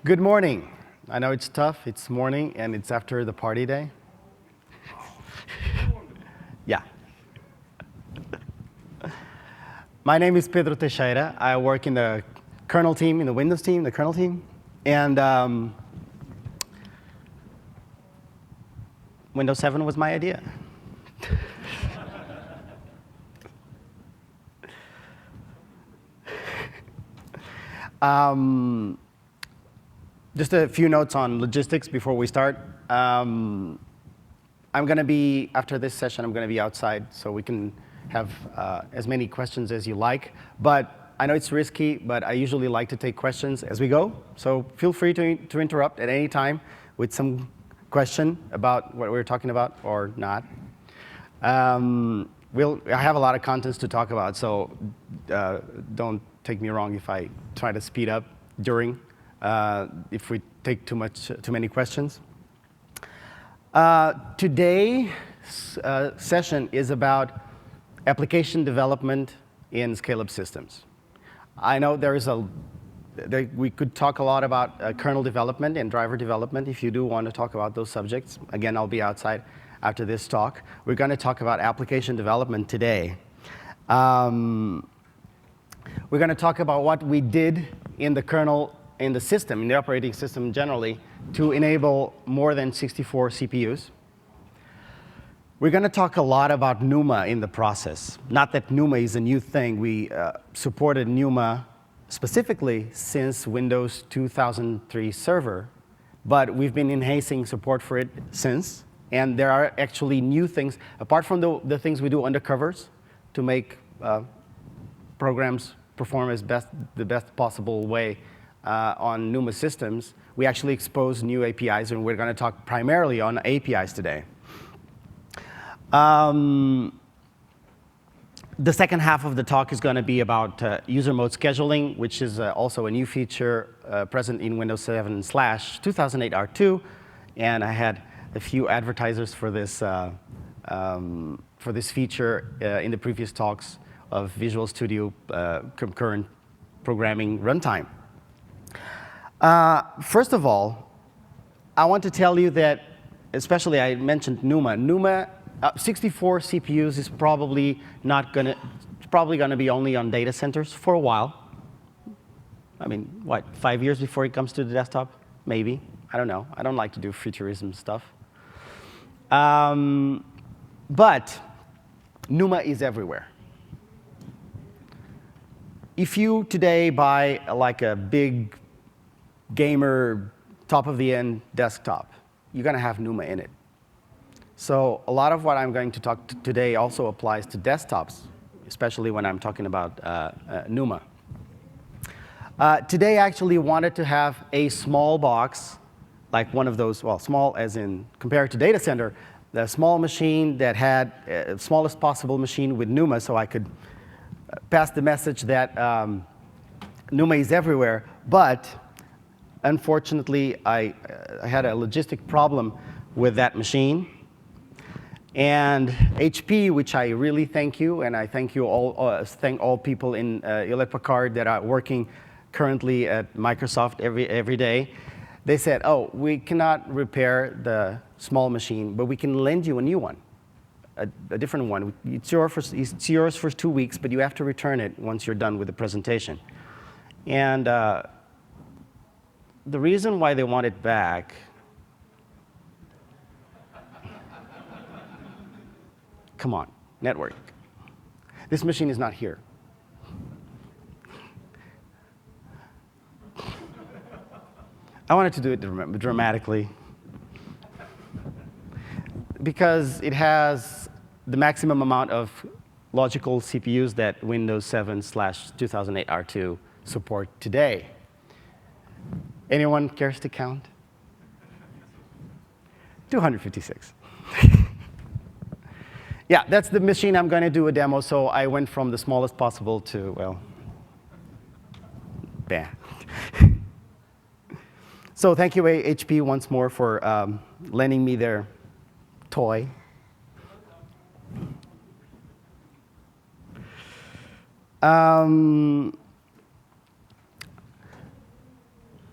Good morning. I know it's tough. It's morning and it's after the party day. Yeah. My name is Pedro Teixeira. I work in the kernel team, in the Windows team, the kernel team. And Windows 7 was my idea. Just a few notes on logistics before we start. I'm going to be, after this session, I'm going to be outside so we can have as many questions as you like. But I know it's risky, but I usually like to take questions as we go. So feel free to interrupt at any time with some question about what we're talking about or not. I have a lot of contents to talk about, so don't take me wrong if I try to speed up during, if we take too many questions. Today's session is about application development in scale-up systems. I know we could talk a lot about kernel development and driver development if you do want to talk about those subjects. Again, I'll be outside after this talk. We're going to talk about application development today. We're going to talk about what we did in the kernel, in the system, in the operating system generally, to enable more than 64 CPUs. We're going to talk a lot about NUMA in the process. Not that NUMA is a new thing. We supported NUMA specifically since Windows 2003 Server, but we've been enhancing support for it since. And there are actually new things, apart from the things we do under covers to make programs perform the best possible way on NUMA systems. We actually expose new APIs, and we're going to talk primarily on APIs today. The second half of the talk is going to be about user mode scheduling, which is also a new feature present in Windows 7/2008 R2. And I had a few advertisers for this feature in the previous talks of Visual Studio concurrent programming runtime. First of all, I want to tell you that, especially I mentioned NUMA. 64 CPUs is probably going to be only on data centers for a while. I mean, what, 5 years before it comes to the desktop? Maybe. I don't know. I don't like to do futurism stuff. But NUMA is everywhere. If you today buy like a big gamer top-of-the-end desktop, you're going to have NUMA in it. So a lot of what I'm going to talk today also applies to desktops, especially when I'm talking about NUMA. Today, I actually wanted to have a small box, like one of those, well, small as in compared to data center, the small machine that had smallest possible machine with NUMA, so I could pass the message that NUMA is everywhere. But unfortunately, I had a logistic problem with that machine. And HP, which I really thank you, and I thank you all, thank all people in Hewlett-Packard that are working currently at Microsoft every day. They said, oh, we cannot repair the small machine, but we can lend you a new one, a different one. It's yours for 2 weeks, but you have to return it once you're done with the presentation. And the reason why they want it back, come on, network. This machine is not here. I wanted to do it dramatically because it has the maximum amount of logical CPUs that Windows 7/2008 R2 support today. Anyone cares to count? 256. Yeah, that's the machine I'm going to do a demo, so I went from the smallest possible to, well, bad. So thank you, HP, once more for lending me their toy.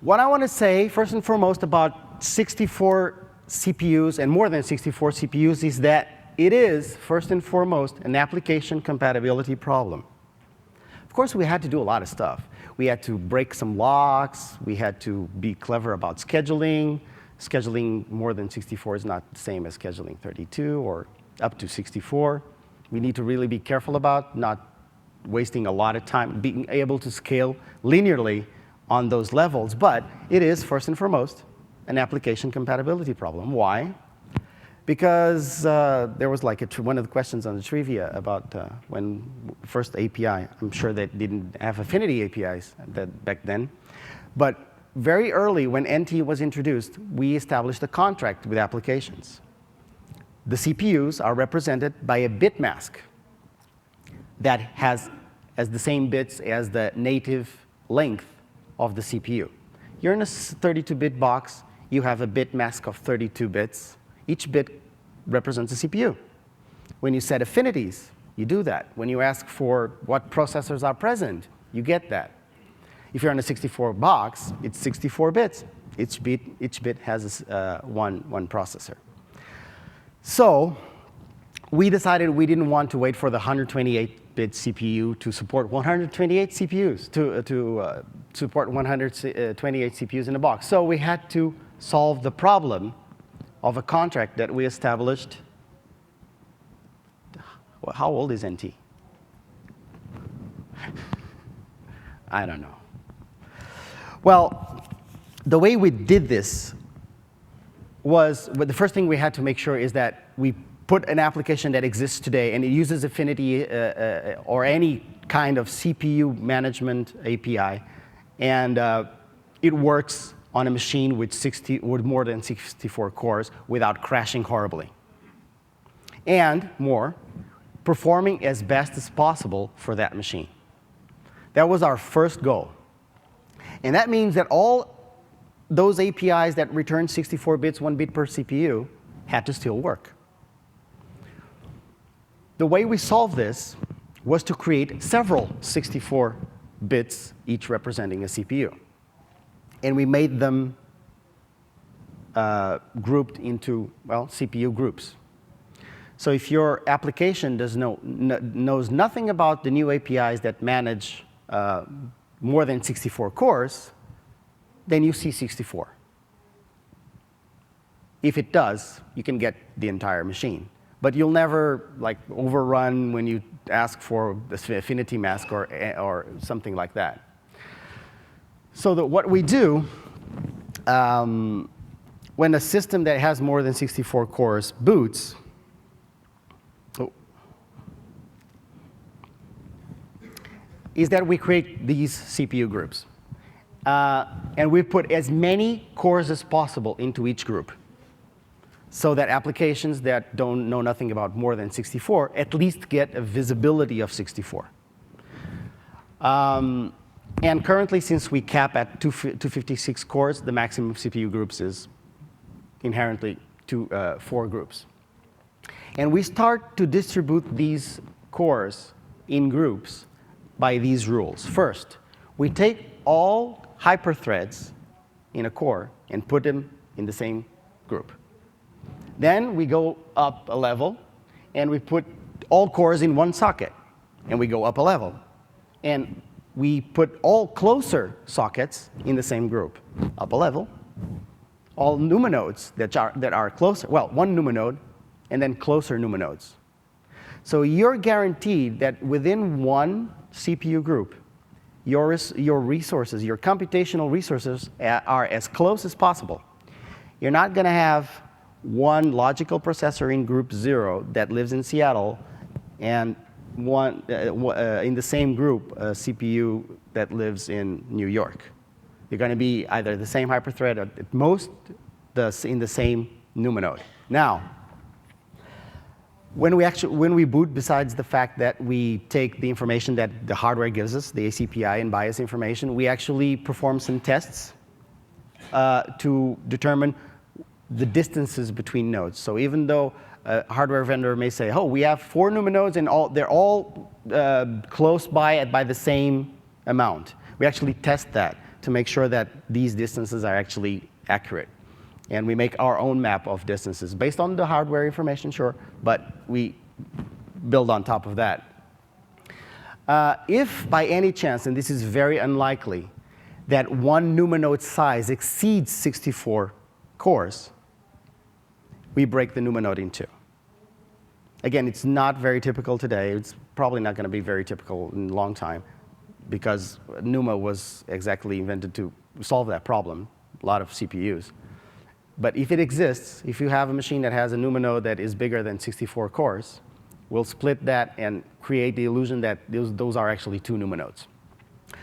what I want to say, first and foremost, about 64 CPUs and more than 64 CPUs is that it is, first and foremost, an application compatibility problem. Of course, we had to do a lot of stuff. We had to break some locks. We had to be clever about scheduling. Scheduling more than 64 is not the same as scheduling 32 or up to 64. We need to really be careful about not wasting a lot of time, being able to scale linearly on those levels. But it is, first and foremost, an application compatibility problem. Why? Because there was like one of the questions on the trivia about when first API. I'm sure they didn't have affinity APIs back then. But very early, when NT was introduced, we established a contract with applications. The CPUs are represented by a bit mask that has as the same bits as the native length of the CPU. You're in a 32-bit box. You have a bit mask of 32 bits. Each bit represents a CPU. When you set affinities, you do that. When you ask for what processors are present, you get that. If you're on a 64 box, it's 64 bits. Each bit has one processor. So we decided we didn't want to wait for the 128-bit CPU to support 128 CPUs, to support 128 CPUs in a box. So we had to solve the problem of a contract that we established. Well, how old is NT? I don't know. Well, the way we did this was, but the first thing we had to make sure is that we put an application that exists today and it uses Affinity or any kind of CPU management API, and it works on a machine with more than 64 cores without crashing horribly. And more, performing as best as possible for that machine. That was our first goal. And that means that all those APIs that return 64 bits, 1 bit per CPU, had to still work. The way we solved this was to create several 64 bits, each representing a CPU. And we made them grouped into, well, CPU groups. So if your application knows nothing about the new APIs that manage more than 64 cores, then you see 64. If it does, you can get the entire machine. But you'll never overrun when you ask for this affinity mask or something like that. So what we do, when a system that has more than 64 cores boots, is that we create these CPU groups. And we put as many cores as possible into each group, so that applications that don't know nothing about more than 64 at least get a visibility of 64. And currently, since we cap at 256 cores, the maximum CPU groups is inherently 4 groups. And we start to distribute these cores in groups by these rules. First, we take all hyperthreads in a core and put them in the same group. Then we go up a level, and we put all cores in one socket, and we go up a level. And we put all closer sockets in the same group, up a level. All NUMA nodes that are closer, well, one NUMA node, and then closer NUMA nodes. So you're guaranteed that within one CPU group, your resources, your computational resources are as close as possible. You're not going to have one logical processor in group 0 that lives in Seattle and one in the same group a CPU that lives in New York. They're going to be either the same hyperthread or at most in the same NUMA node. Now, when we boot, besides the fact that we take the information that the hardware gives us, the ACPI and BIOS information, we actually perform some tests to determine the distances between nodes. So even though a hardware vendor may say, oh, we have 4 NUMA nodes and they're all close by the same amount, we actually test that to make sure that these distances are actually accurate. And we make our own map of distances based on the hardware information, sure, but we build on top of that. If by any chance, and this is very unlikely, that one NUMA node size exceeds 64 cores, we break the NUMA node in two. Again, it's not very typical today. It's probably not going to be very typical in a long time, because NUMA was exactly invented to solve that problem, a lot of CPUs. But if it exists, if you have a machine that has a NUMA node that is bigger than 64 cores, we'll split that and create the illusion that those are actually two NUMA nodes.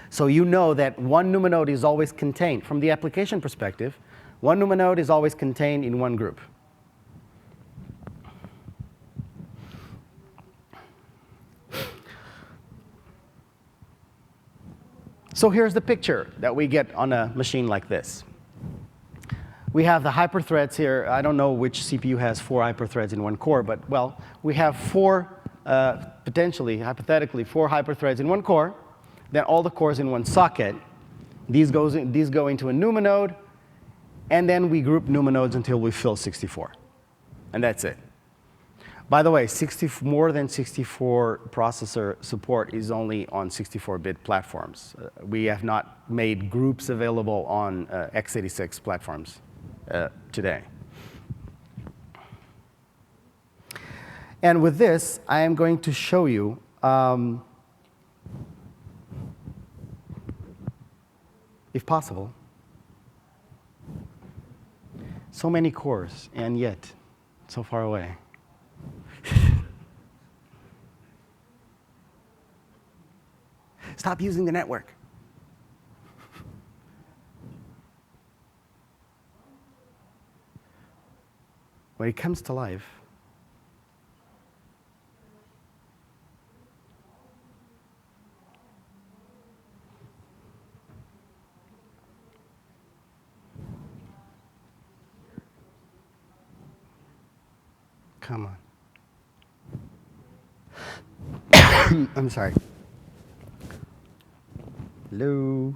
So you know that one NUMA node is always contained, from the application perspective, one NUMA node is always contained in one group. So here's the picture that we get on a machine like this. We have the hyperthreads here. I don't know which CPU has 4 hyperthreads in one core, but well, we have 4, potentially, hypothetically, 4 hyperthreads in one core, then all the cores in one socket. These go into a NUMA node, and then we group NUMA nodes until we fill 64. And that's it. By the way, more than 64 processor support is only on 64-bit platforms. We have not made groups available on x86 platforms today. And with this, I am going to show you if possible, so many cores, and yet so far away. Stop using the network. When it comes to life, come on. I'm sorry. Hello.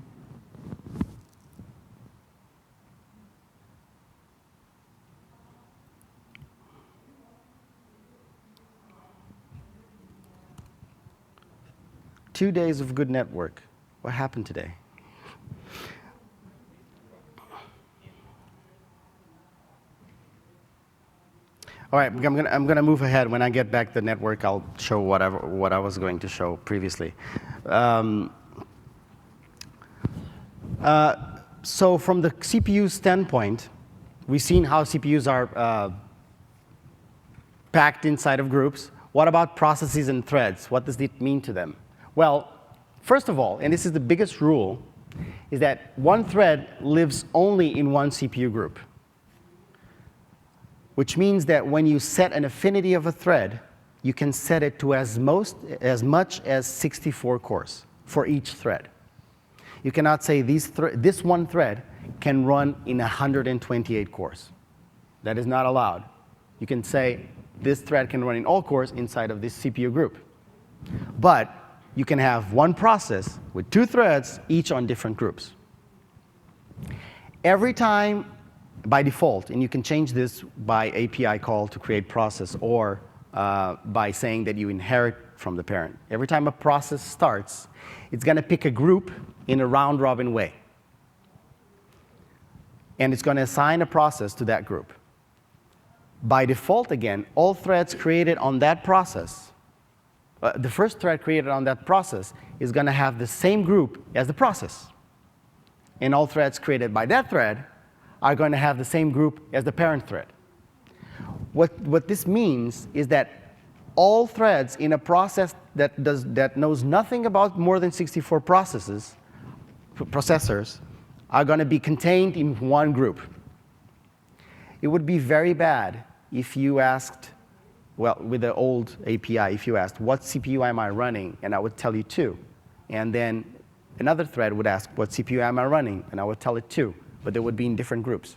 Two days of good network. What happened today? All right, I'm gonna move ahead. When I get back the network, I'll show what I was going to show previously. So from the CPU standpoint, we've seen how CPUs are packed inside of groups. What about processes and threads? What does it mean to them? Well, first of all, and this is the biggest rule, is that one thread lives only in one CPU group, which means that when you set an affinity of a thread, you can set it to as much as 64 cores for each thread. You cannot say this one thread can run in 128 cores. That is not allowed. You can say this thread can run in all cores inside of this CPU group. But you can have one process with 2 threads, each on different groups. Every time, by default, and you can change this by API call to create process, or by saying that you inherit from the parent. Every time a process starts, it's going to pick a group in a round-robin way. And it's going to assign a process to that group. By default, again, all threads created on that process, the first thread created on that process is going to have the same group as the process. And all threads created by that thread are going to have the same group as the parent thread. What this means is that all threads in a process that knows nothing about more than 64 processors are going to be contained in one group. It would be very bad if you asked, well, with the old API, if you asked, what CPU am I running? And I would tell you 2. And then another thread would ask, what CPU am I running? And I would tell it 2. But they would be in different groups.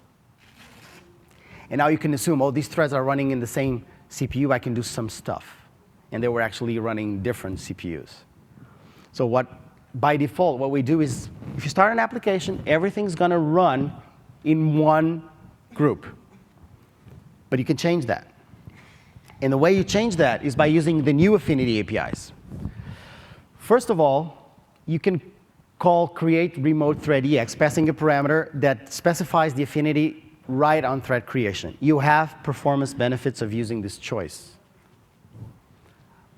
And now you can assume, oh, these threads are running in the same CPU, I can do some stuff. And they were actually running different CPUs. So by default, what we do is If you start an application, everything's going to run in one group. But you can change that. And the way you change that is by using the new Affinity APIs. First of all, you can call create remote thread EX, passing a parameter that specifies the affinity right on thread creation. You have performance benefits of using this choice.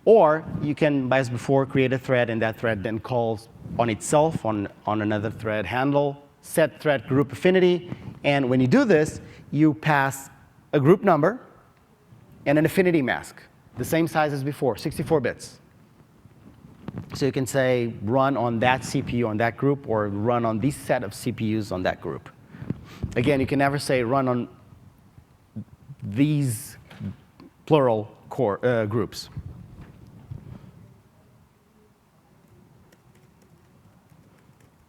Or you can, as before, create a thread, and that thread then calls on itself, on another thread handle, set thread group affinity. And when you do this, you pass a group number and an affinity mask, the same size as before, 64 bits. So you can say run on that CPU on that group, or run on this set of CPUs on that group. Again, you can never say run on these plural core, groups.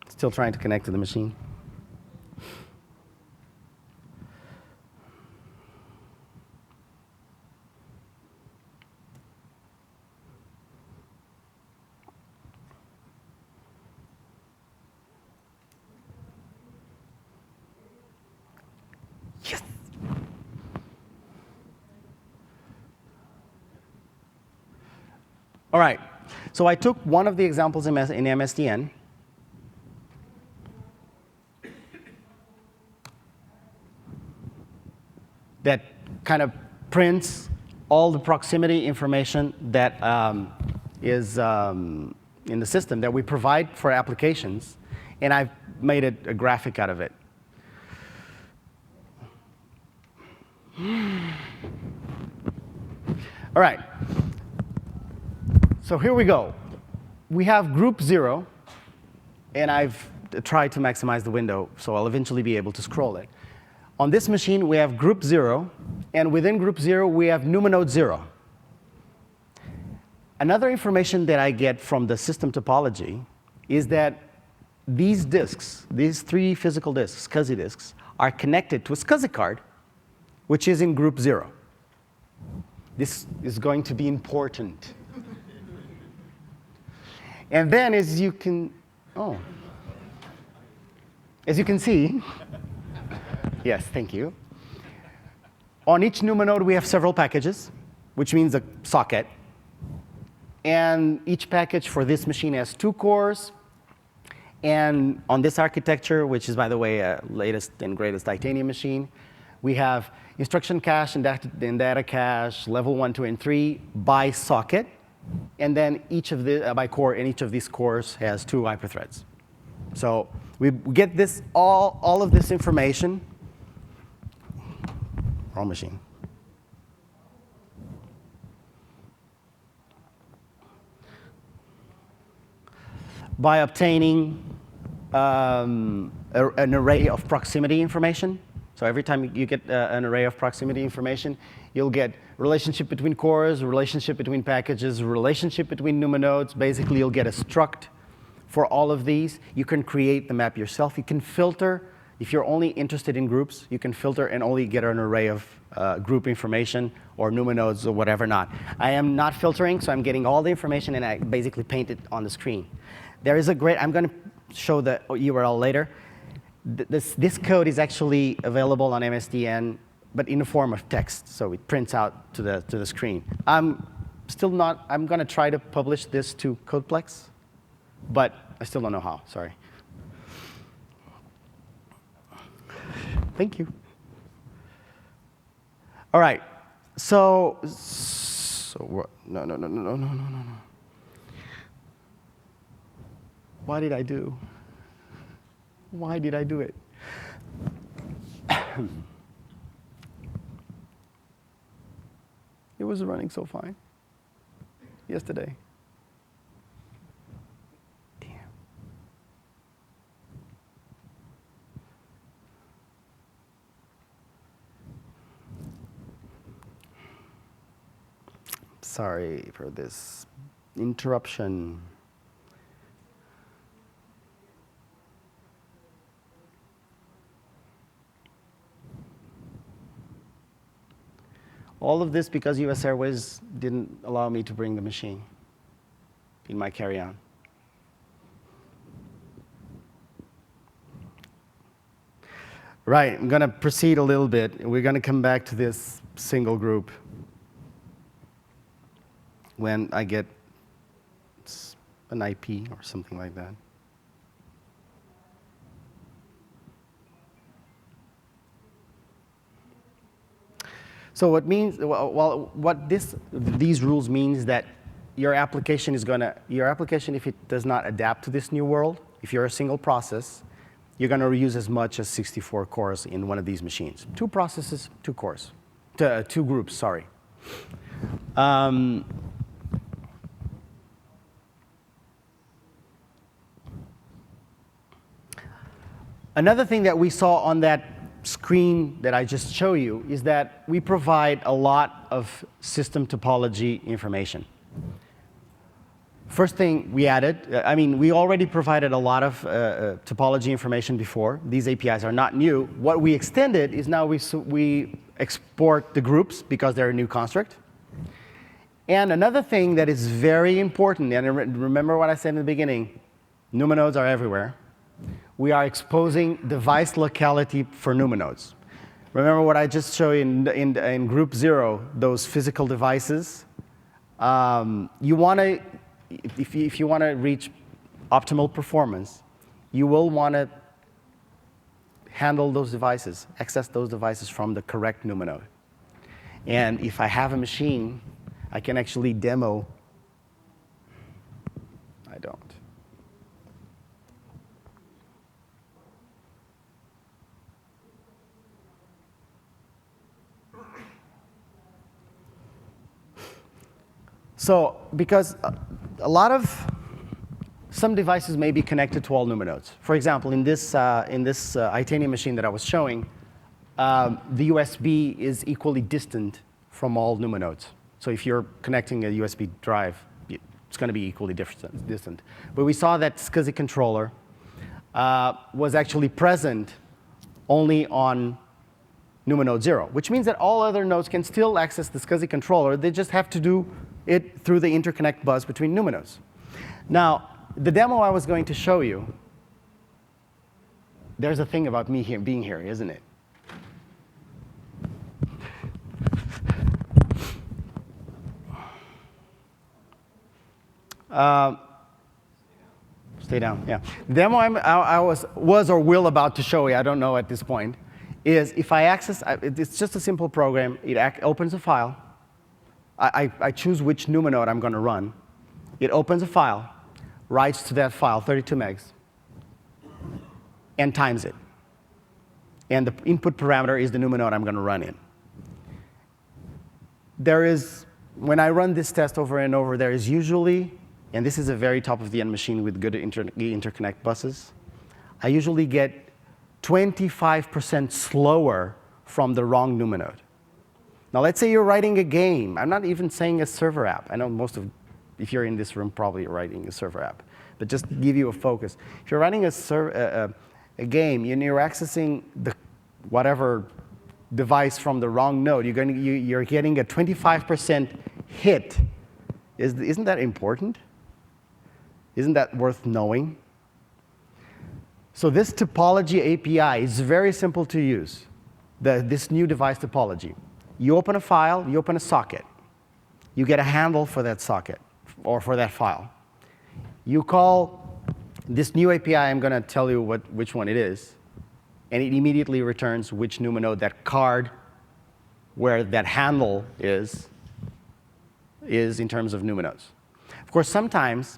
Still trying to connect to the machine. Yes. All right. So I took one of the examples in MSDN. That kind of prints all the proximity information that is in the system that we provide for applications, and I've made a graphic out of it. All right. So here we go. We have group 0, and I've tried to maximize the window, so I'll eventually be able to scroll it. On this machine, we have group 0, and within group 0, we have numanode 0. Another information that I get from the system topology is that these disks, these 3 physical disks, SCSI disks, are connected to a SCSI card, which is in group 0. This is going to be important. And then, as you can see, yes, thank you. On each numanode, we have several packages, which means a socket. And each package for this machine has 2 cores. And on this architecture, which is, by the way, a latest and greatest titanium machine, we have instruction cache and data cache, level 1, 2, and 3 by socket. And then each of the by core, and each of these cores has 2 hyperthreads. So we get this all of this information. Wrong machine. By obtaining an array of proximity information. So every time you get an array of proximity information, you'll get relationship between cores, relationship between packages, relationship between numanodes. Basically, you'll get a struct for all of these. You can create the map yourself. You can filter. If you're only interested in groups, you can filter and only get an array of group information or numanodes or whatever not. I am not filtering, so I'm getting all the information, and I basically paint it on the screen. There is a great, I'm going to show the URL later. This code is actually available on MSDN, but in the form of text, so it prints out to the screen. I'm going to try to publish this to Codeplex, but I still don't know how, sorry. Thank you. All right, so what? No. What did I do? Why did I do it? It was running so fine yesterday. Damn. Sorry for this interruption. All of this because US Airways didn't allow me to bring the machine in my carry-on. Right, I'm going to proceed a little bit. We're going to come back to this single group when I get an IP or something like that. So what means, well, what these rules means is that your application, if it does not adapt to this new world, if you're a single process, you're going to use as much as 64 cores in one of these machines. 2 processes, 2 cores, 2 groups, sorry. Another thing that we saw on that screen that I just showed you is that we provide a lot of system topology information. First thing we added, we already provided a lot of topology information before. These APIs are not new. What we extended is now we export the groups because they're a new construct. And another thing that is very important, and remember what I said in the beginning, NUMA nodes are everywhere. We are exposing device locality for NUMA nodes. Remember what I just showed you in group 0, those physical devices? You want to, if you want to reach optimal performance, you will want to handle those devices, access those devices from the correct NUMA node. And if I have a machine, I can actually demo. I don't. So, because some devices may be connected to all NUMA nodes. For example, in this Itanium machine that I was showing, the USB is equally distant from all NUMA nodes. So if you're connecting a USB drive, it's going to be equally distant. But we saw that SCSI controller was actually present only on NUMA node 0, which means that all other nodes can still access the SCSI controller. They just have to do it through the interconnect bus between NUMA nodes. Now, the demo I was going to show you, there's a thing about me being here, isn't it? Stay down, yeah. The demo I was or will about to show you, I don't know at this point, is if I access, it's just a simple program. It opens a file. I choose which NUMA node I'm going to run. It opens a file, writes to that file 32 megs, and times it. And the input parameter is the NUMA node I'm going to run in. When I run this test over and over, there is usually, and this is a very top-of-the-end machine with good interconnect buses, I usually get 25% slower from the wrong NUMA node. Now, let's say you're writing a game. I'm not even saying a server app. I know if you're in this room, probably you're writing a server app. But just to give you a focus. If you're writing a game and you're accessing whatever device from the wrong node, you're getting a 25% hit. Isn't that important? Isn't that worth knowing? So this topology API is very simple to use, this new device topology. You open a file, you open a socket. You get a handle for that socket or for that file. You call this new API, I'm going to tell you which one it is, and it immediately returns which NUMA node that card where that handle is in terms of NUMA nodes. Of course, sometimes,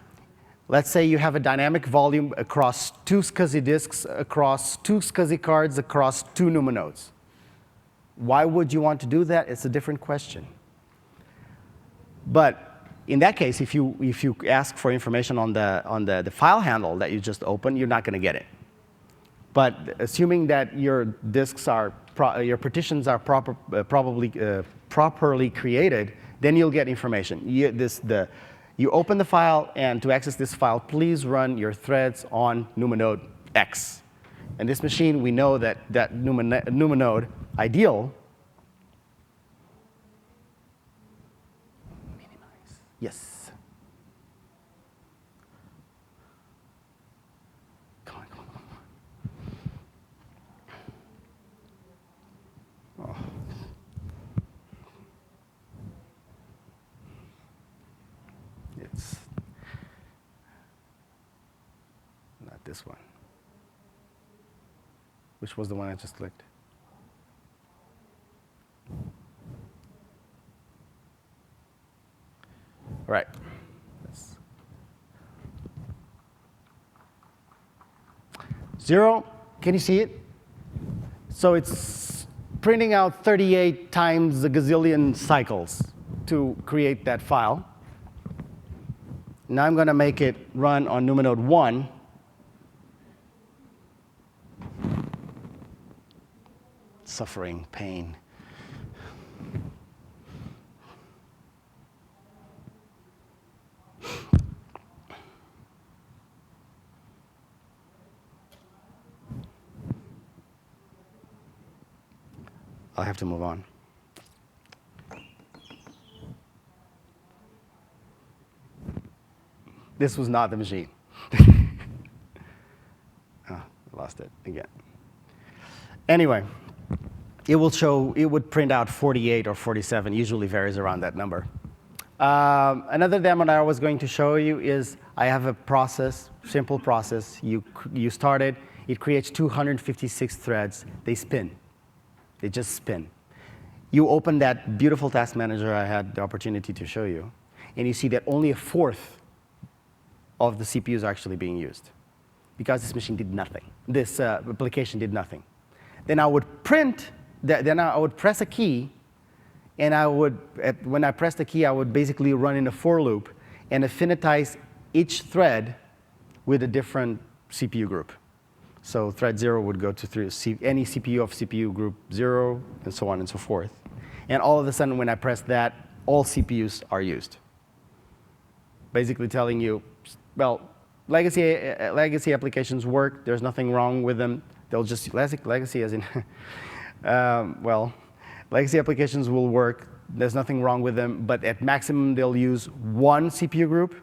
let's say you have a dynamic volume across 2 SCSI disks, across 2 SCSI cards, across 2 NUMA nodes. Why would you want to do that? It's a different question. But in that case, if you ask for information on the file handle that you just opened, you're not going to get it. But assuming that your disks your partitions are properly created, then you'll get information. You open the file, and to access this file, please run your threads on NUMA node X. And this machine, we know that NUMA node ideal. Minimize. Yes. Come on. this one. Which was the one I just clicked? All right. Zero, can you see it? So it's printing out 38 times the gazillion cycles to create that file. Now I'm going to make it run on NUMA node 1. Suffering, pain. I'll have to move on. This was not the machine. I lost it again. Anyway, it would print out 48 or 47, usually varies around that number. Another demo that I was going to show you is I have a process, simple process. You start it, it creates 256 threads, they spin. They just spin. You open that beautiful task manager I had the opportunity to show you, and you see that only a fourth of the CPUs are actually being used because this machine did nothing. This application did nothing. Then I would print, then I would press a key, and when I press the key, I would basically run in a for loop and affinitize each thread with a different CPU group. So thread 0 would go to any CPU of CPU group 0, and so on and so forth. And all of a sudden, when I press that, all CPUs are used. Basically telling you, well, legacy applications work. There's nothing wrong with them. They'll just, legacy as in, well, legacy applications will work. There's nothing wrong with them. But at maximum, they'll use one CPU group.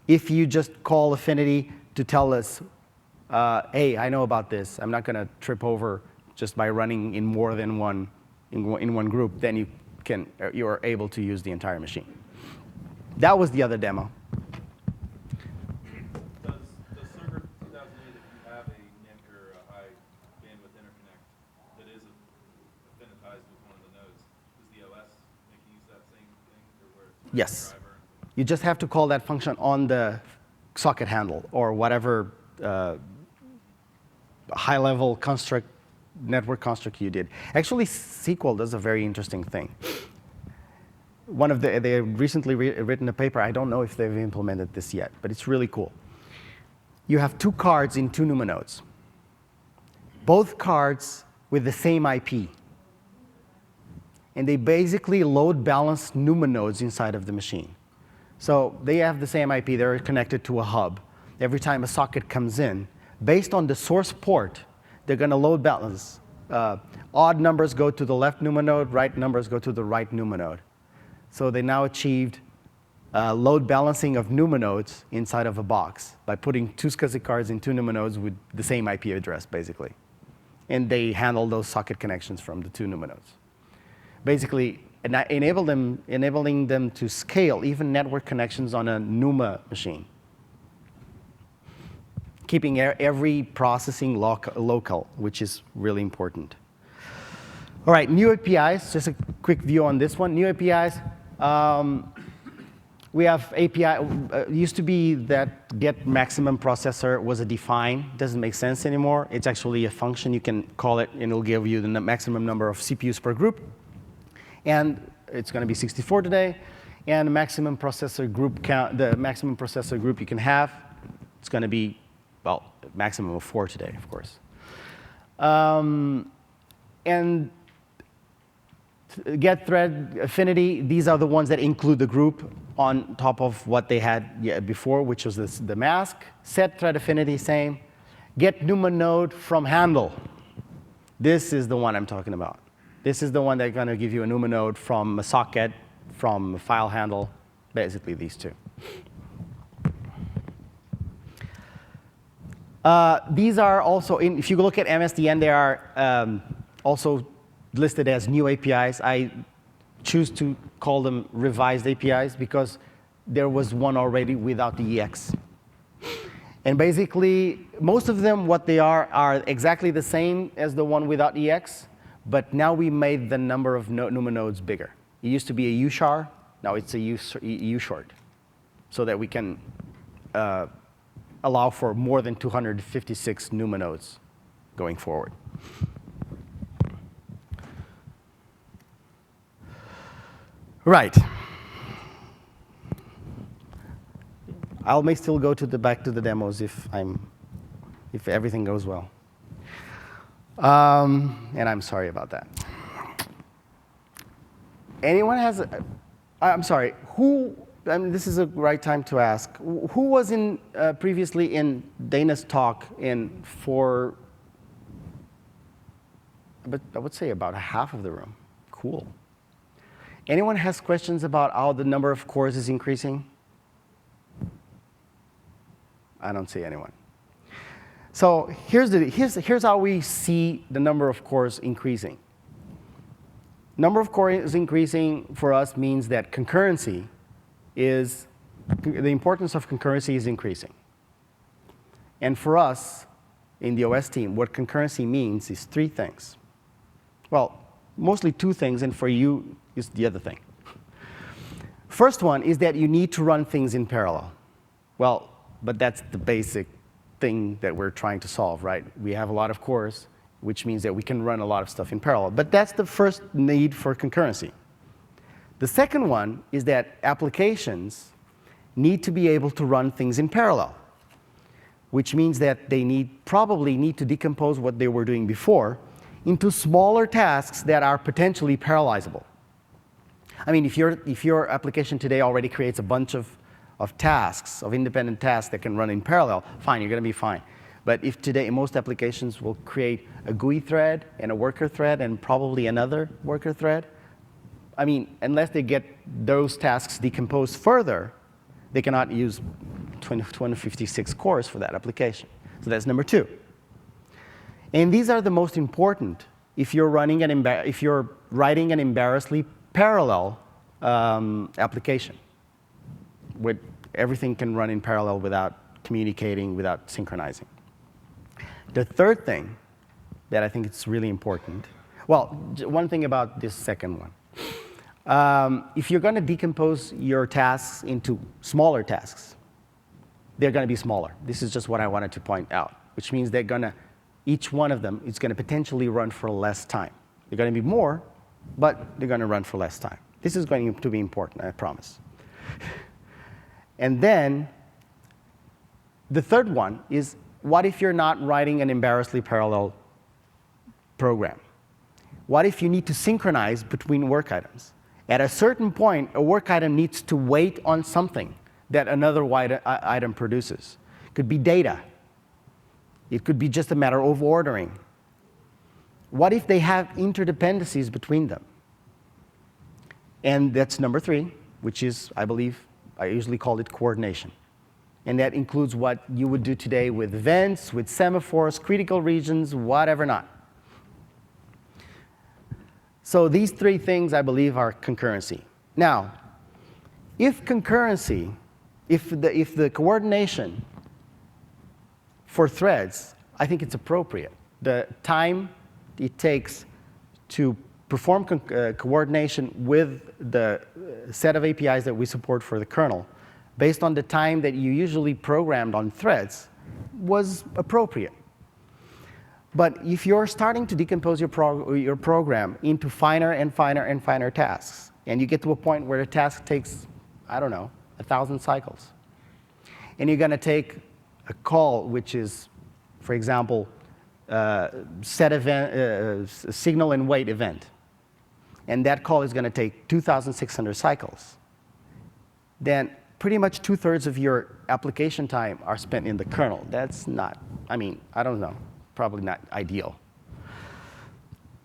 If you just call Affinity to tell us, hey, I know about this. I'm not going to trip over just by running in more than one in one group. Then you are able to use the entire machine. That was the other demo. Does Server 2008, if you have a NIC or a high bandwidth interconnect that is affinitized with one of the nodes, does the OS make you use that same thing? Or where it's Yes. driver? You just have to call that function on the socket handle or whatever high-level construct, network construct you did. Actually, SQL does a very interesting thing. They recently written a paper. I don't know if they've implemented this yet, but it's really cool. You have two cards in two NUMA nodes. Both cards with the same IP. And they basically load balance NUMA nodes inside of the machine. So they have the same IP. They're connected to a hub. Every time a socket comes in, based on the source port, they're going to load balance. Odd numbers go to the left NUMA node, right numbers go to the right NUMA node. So they now achieved load balancing of NUMA nodes inside of a box by putting two SCSI cards in two NUMA nodes with the same IP address, basically. And they handle those socket connections from the two NUMA nodes. Basically, enabling them to scale even network connections on a NUMA machine, keeping every processing local, which is really important. All right, new APIs, just a quick view on this one. New APIs, we have API, used to be that get maximum processor was a define, doesn't make sense anymore. It's actually a function, you can call it and it'll give you the maximum number of CPUs per group. And it's gonna be 64 today. And the maximum processor group count, the maximum processor group you can have, it's gonna be, well, maximum of 4 today, of course. And get thread affinity, these are the ones that include the group on top of what they had before, which was the mask. Set thread affinity, same. Get NUMA node from handle. This is the one I'm talking about. This is the one that's going to give you a NUMA node from a socket, from a file handle, basically these two. These are also, if you look at MSDN, they are also listed as new APIs. I choose to call them revised APIs because there was one already without the EX. And basically, most of them, what they are exactly the same as the one without EX, but now we made the number of NUMA nodes bigger. It used to be a U-char, now it's a U-short, so that we can allow for more than 256 NUMA nodes going forward. Right. I may still go back to the demos if everything goes well. And I'm sorry about that. Anyone has? I'm sorry. Who? I mean, this is a right time to ask. Who was in previously in Dana's talk for? But I would say about half of the room. Cool. Anyone has questions about how the number of cores is increasing? I don't see anyone. So here's how we see the number of cores increasing. Number of cores increasing for us means that concurrency is, the importance of concurrency is increasing. And for us, in the OS team, what concurrency means is three things. Well, mostly two things, and for you, is the other thing. First one is that you need to run things in parallel. Well, but that's the basic thing that we're trying to solve, right? We have a lot of cores, which means that we can run a lot of stuff in parallel. But that's the first need for concurrency. The second one is that applications need to be able to run things in parallel, which means that they probably need to decompose what they were doing before into smaller tasks that are potentially parallelizable. I mean, if your application today already creates a bunch of tasks, of independent tasks that can run in parallel, fine, you're going to be fine. But if today most applications will create a GUI thread and a worker thread and probably another worker thread, I mean, unless they get those tasks decomposed further, they cannot use 256 cores for that application. So that's number two. And these are the most important if you're writing an embarrassingly parallel application. With everything can run in parallel without communicating, without synchronizing. The third thing that I think is really important, well, one thing about this second one. If you're going to decompose your tasks into smaller tasks, they're going to be smaller. This is just what I wanted to point out, which means each one of them is going to potentially run for less time. They're going to be more, but they're going to run for less time. This is going to be important, I promise. And then the third one is, what if you're not writing an embarrassingly parallel program? What if you need to synchronize between work items? At a certain point, a work item needs to wait on something that another item produces. It could be data. It could be just a matter of ordering. What if they have interdependencies between them? And that's number three, which is, I believe, I usually call it coordination. And that includes what you would do today with events, with semaphores, critical regions, whatever not. So these three things, I believe, are concurrency. Now, if the coordination for threads, I think it's appropriate. The time it takes to perform coordination with the set of APIs that we support for the kernel, based on the time that you usually programmed on threads, was appropriate. But if you're starting to decompose your program into finer and finer and finer tasks, and you get to a point where a task takes, I don't know, 1,000 cycles, and you're going to take a call, which is, for example, set event, signal and wait event, and that call is going to take 2,600 cycles, then pretty much 2/3 of your application time are spent in the kernel. That's not, I mean, I don't know, probably not ideal.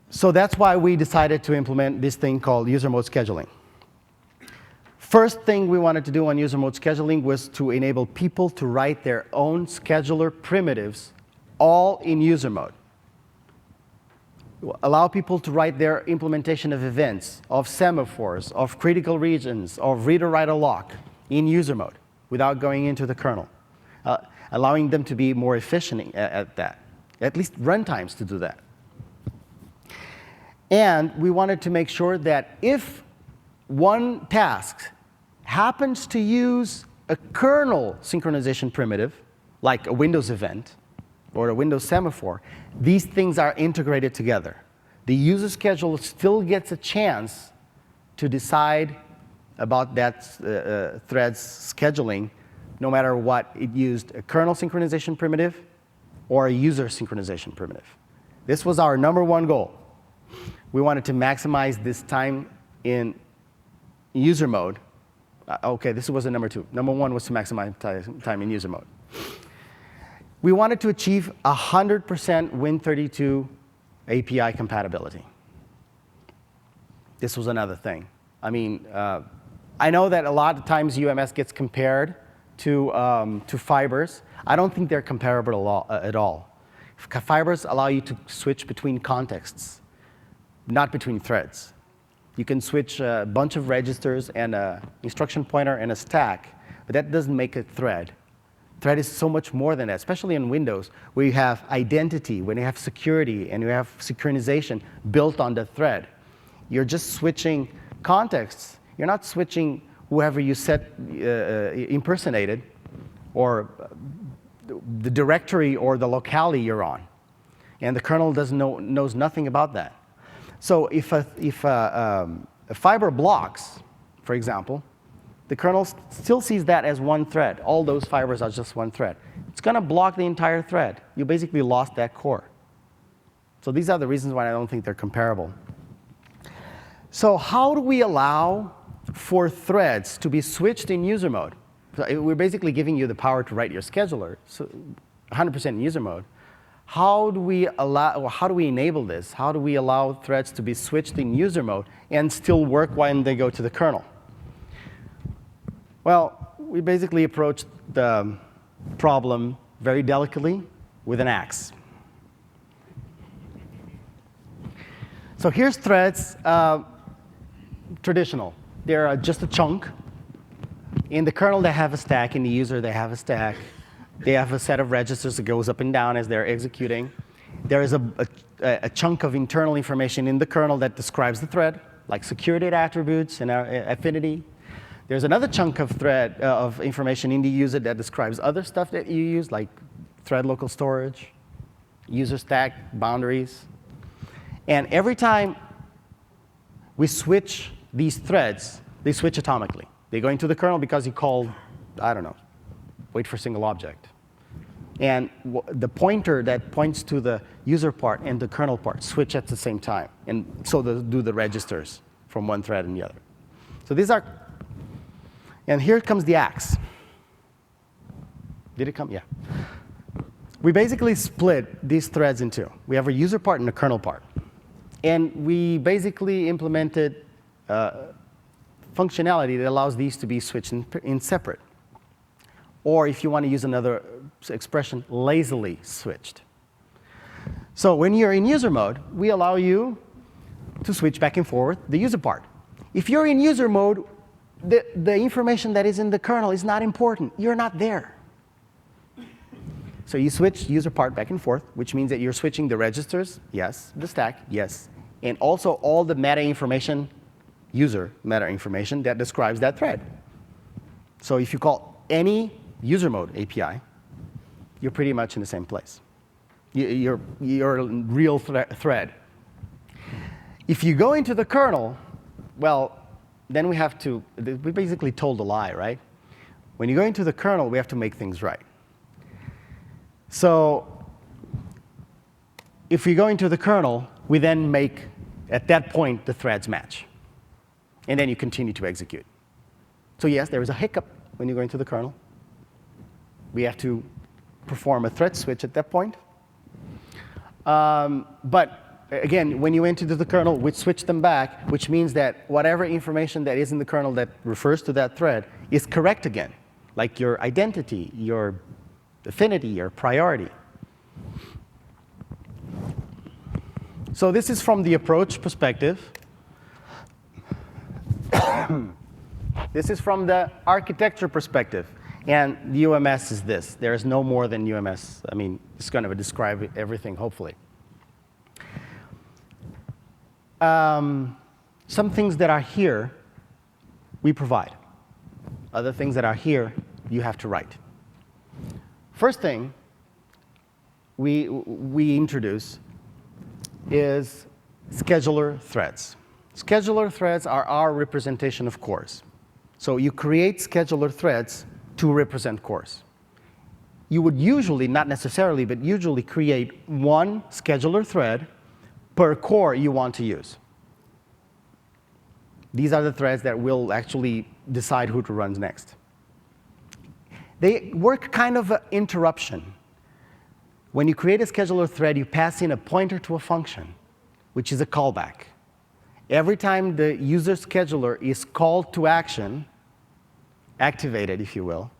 So that's why we decided to implement this thing called user mode scheduling. First thing we wanted to do on user mode scheduling was to enable people to write their own scheduler primitives all in user mode. Allow people to write their implementation of events, of semaphores, of critical regions, of read or write or lock in user mode without going into the kernel. allowing them to be more efficient at that, at least runtimes to do that. And we wanted to make sure that if one task happens to use a kernel synchronization primitive, like a Windows event or a Windows semaphore, these things are integrated together. The user schedule still gets a chance to decide about that thread's scheduling, no matter what it used, a kernel synchronization primitive or a user synchronization primitive. This was our #1 goal. We wanted to maximize this time in user mode. Okay, this was the #2. #1 was to maximize time in user mode. We wanted to achieve 100% Win32 API compatibility. This was another thing. I mean, I know that a lot of times UMS gets compared to fibers. I don't think they're comparable at all. Fibers allow you to switch between contexts, not between threads. You can switch a bunch of registers and an instruction pointer and a stack, but that doesn't make a thread. Thread is so much more than that, especially in Windows, where you have identity, when you have security, and you have synchronization built on the thread. You're just switching contexts. You're not switching whoever you impersonated, or the directory or the locale you're on. And the kernel knows nothing about that. So if a fiber blocks, for example, the kernel still sees that as one thread. All those fibers are just one thread. It's going to block the entire thread. You basically lost that core. So these are the reasons why I don't think they're comparable. So how do we allow for threads to be switched in user mode? So we're basically giving you the power to write your scheduler, so 100% in user mode. How do we enable this? How do we allow threads to be switched in user mode and still work when they go to the kernel? Well, we basically approached the problem very delicately with an axe. So here's threads, traditional. They're just a chunk. In the kernel, they have a stack. In the user, they have a stack. They have a set of registers that goes up and down as they're executing. There is a chunk of internal information in the kernel that describes the thread, like security attributes and affinity. There's another chunk of information in the user that describes other stuff that you use, like thread local storage, user stack boundaries. And every time we switch these threads, they switch atomically. They go into the kernel because you called, I don't know, wait for single object. And the pointer that points to the user part and the kernel part switch at the same time. And so do the registers from one thread and the other. So these are, and here comes the axe. Did it come? Yeah. We basically split these threads in two. We have a user part and a kernel part. And we basically implemented functionality that allows these to be switched in separate. Or if you want to use another expression, lazily switched. So when you're in user mode, we allow you to switch back and forth the user part. If you're in user mode, the information that is in the kernel is not important. You're not there. So you switch user part back and forth, which means that you're switching the registers, yes, the stack, yes, and also all the meta information, user meta information that describes that thread. So if you call any user mode API, you're pretty much in the same place. You're a real thread. If you go into the kernel, well, then we basically told a lie, right? When you go into the kernel, we have to make things right. So if we go into the kernel, we then make, at that point, the threads match. And then you continue to execute. So yes, there is a hiccup when you go into the kernel. We have to perform a thread switch at that point. But again, when you enter the kernel, we switch them back, which means that whatever information that is in the kernel that refers to that thread is correct again, like your identity, your affinity, your priority. So this is from the approach perspective. This is from the architecture perspective. And the UMS is this. There is no more than UMS. I mean, it's going to describe everything, hopefully. Some things that are here, we provide. Other things that are here, you have to write. First thing we introduce is scheduler threads. Scheduler threads are our representation of cores. So you create scheduler threads to represent cores. You would usually, not necessarily, but usually create one scheduler thread per core you want to use. These are the threads that will actually decide who to run next. They work kind of an interruption. When you create a scheduler thread, you pass in a pointer to a function, which is a callback. Every time the user scheduler is called to action, activated, if you will.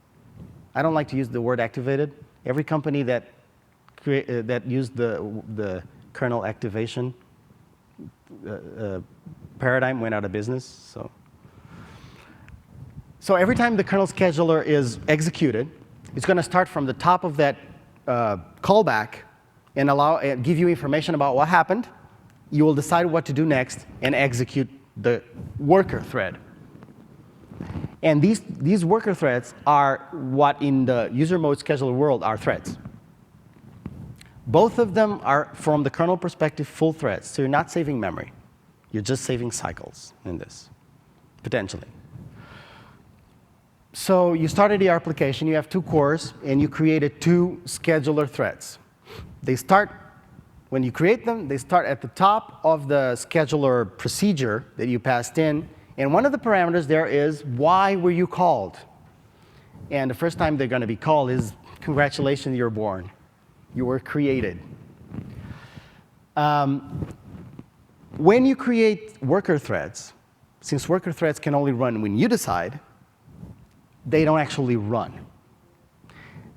I don't like to use the word activated. Every company that used the kernel activation paradigm went out of business. So every time the kernel scheduler is executed, it's going to start from the top of that callback and give you information about what happened. You will decide what to do next and execute the worker thread. And these worker threads are what in the user mode scheduler world are threads. Both of them are, from the kernel perspective, full threads. So you're not saving memory. You're just saving cycles in this, potentially. So you started your application. You have 2 cores, and you created 2 scheduler threads. They start, when you create them, they start at the top of the scheduler procedure that you passed in. And one of the parameters there is, why were you called? And the first time they're going to be called is, congratulations, you're born. You were created. When you create worker threads, since worker threads can only run when you decide, they don't actually run.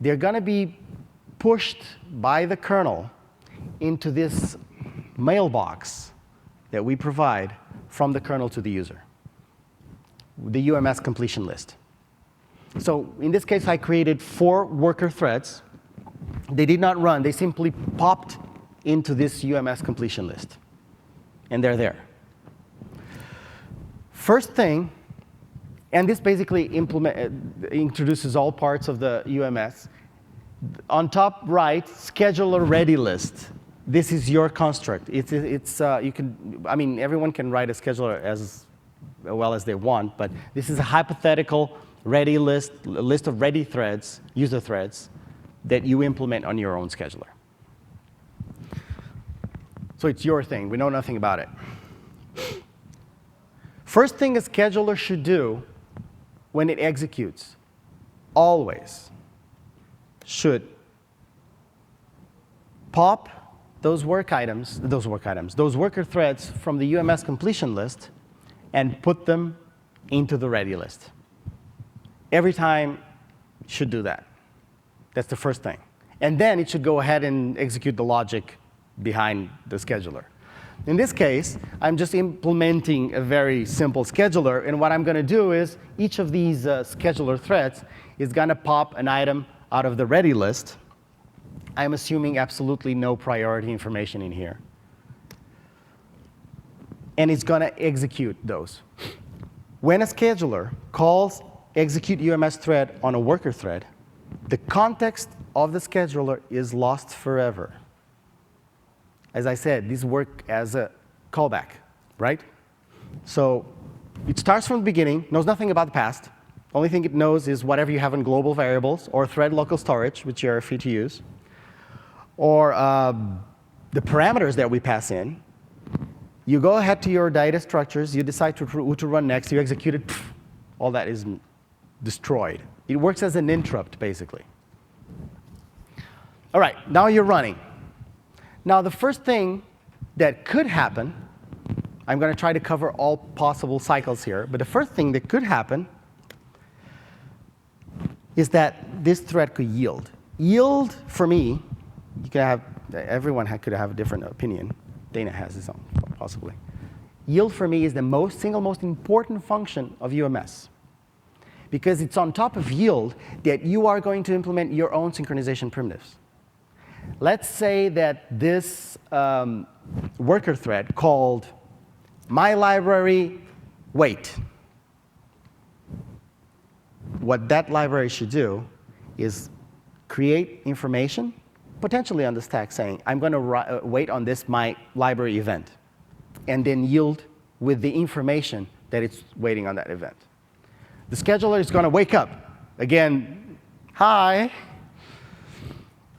They're going to be pushed by the kernel into this mailbox that we provide from the kernel to the user, the UMS completion list. So in this case, I created 4 worker threads. They did not run. They simply popped into this UMS completion list. And they're there. First thing, and this basically introduces all parts of the UMS. On top right, scheduler ready list. This is your construct. Everyone can write a scheduler as well as they want, but this is a hypothetical ready list, a list of ready threads, user threads, that you implement on your own scheduler. So it's your thing. We know nothing about it. First thing a scheduler should do when it executes, always should pop those worker threads from the UMS completion list and put them into the ready list. Every time it should do that. That's the first thing. And then it should go ahead and execute the logic behind the scheduler. In this case, I'm just implementing a very simple scheduler. And what I'm going to do is each of these scheduler threads is going to pop an item out of the ready list. I'm assuming absolutely no priority information in here. And it's going to execute those. When a scheduler calls execute UMS thread on a worker thread, the context of the scheduler is lost forever. As I said, these work as a callback, right? So it starts from the beginning, knows nothing about the past. Only thing it knows is whatever you have in global variables or thread local storage, which you are free to use, or the parameters that we pass in. You go ahead to your data structures, you decide who to run next, you execute it, all that is destroyed. It works as an interrupt, basically. All right, now you're running. Now, the first thing that could happen, I'm going to try to cover all possible cycles here, but the first thing that could happen is that this thread could yield. Yield, for me, everyone could have a different opinion. Dana has his own, possibly. Yield, for me, is the single most important function of UMS. because it's on top of yield that you are going to implement your own synchronization primitives. Let's say that this worker thread called my library wait. What that library should do is create information, potentially on the stack, saying, I'm going to wait on this my library event, and then yield with the information that it's waiting on that event. The scheduler is going to wake up. Again, hi.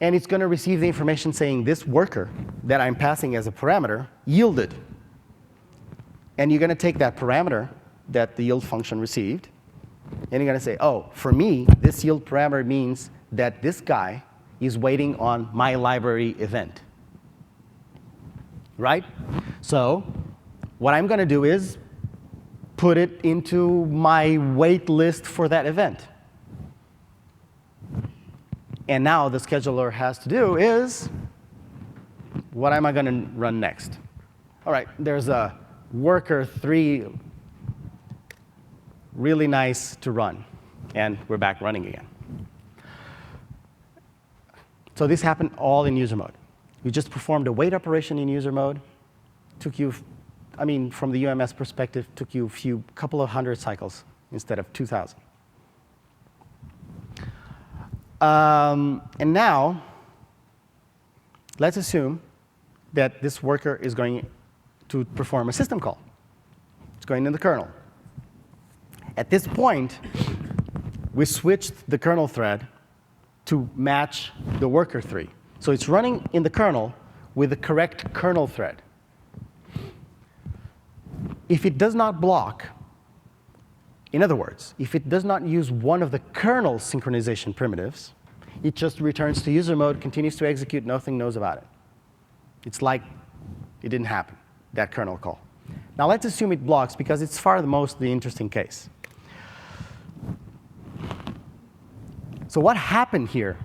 And it's going to receive the information saying this worker that I'm passing as a parameter yielded. And you're going to take that parameter that the yield function received, and you're going to say, oh, for me, this yield parameter means that this guy is waiting on my library event. Right? So what I'm going to do is put it into my wait list for that event. And now the scheduler has to do is, what am I going to run next? All right, there's a worker 3, really nice to run. And we're back running again. So this happened all in user mode. You just performed a wait operation in user mode. Took you, I mean, from the UMS perspective, took you a couple of hundred cycles instead of 2,000. And now, let's assume that this worker is going to perform a system call. It's going in the kernel. At this point, we switched the kernel thread to match the worker 3. So it's running in the kernel with the correct kernel thread. If it does not block, in other words, if it does not use one of the kernel synchronization primitives, it just returns to user mode, continues to execute, nothing knows about it. It's like it didn't happen, that kernel call. Now let's assume it blocks, because it's far the most the interesting case. So what happened here?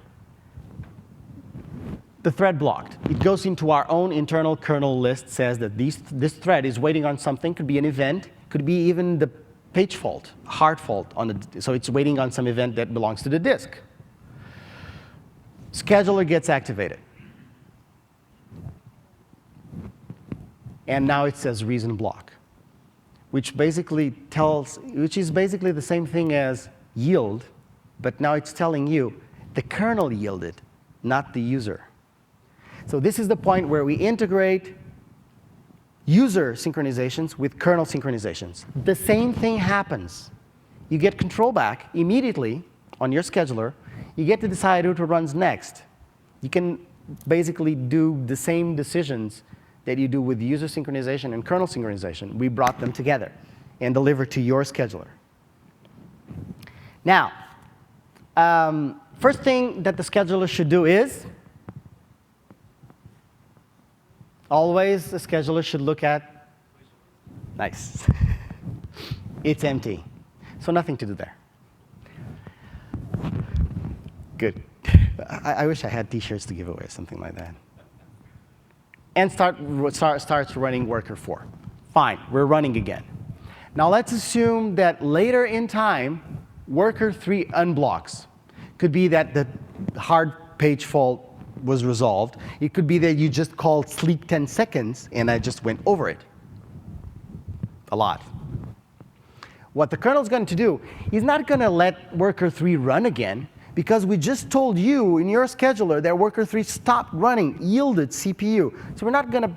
The thread blocked. It goes into our own internal kernel list, says that this thread is waiting on something. Could be an event, could be even the page fault, hard fault. So it's waiting on some event that belongs to the disk. Scheduler gets activated. And now it says reason block, which is basically the same thing as yield, but now it's telling you the kernel yielded, not the user. So this is the point where we integrate user synchronizations with kernel synchronizations. The same thing happens. You get control back immediately on your scheduler. You get to decide who to runs next. You can basically do the same decisions that you do with user synchronization and kernel synchronization. We brought them together and delivered to your scheduler. Now, first thing that the scheduler should do is, always the scheduler should look at, nice. It's empty. So nothing to do there. Good. I wish I had T-shirts to give away, something like that. And starts running worker 4. Fine, we're running again. Now let's assume that later in time, worker 3 unblocks. Could be that the hard page fault was resolved. It could be that you just called sleep 10 seconds, and I just went over it. A lot. What the kernel is going to do is not going to let worker 3 run again, because we just told you in your scheduler that worker 3 stopped running, yielded CPU. So we're not going to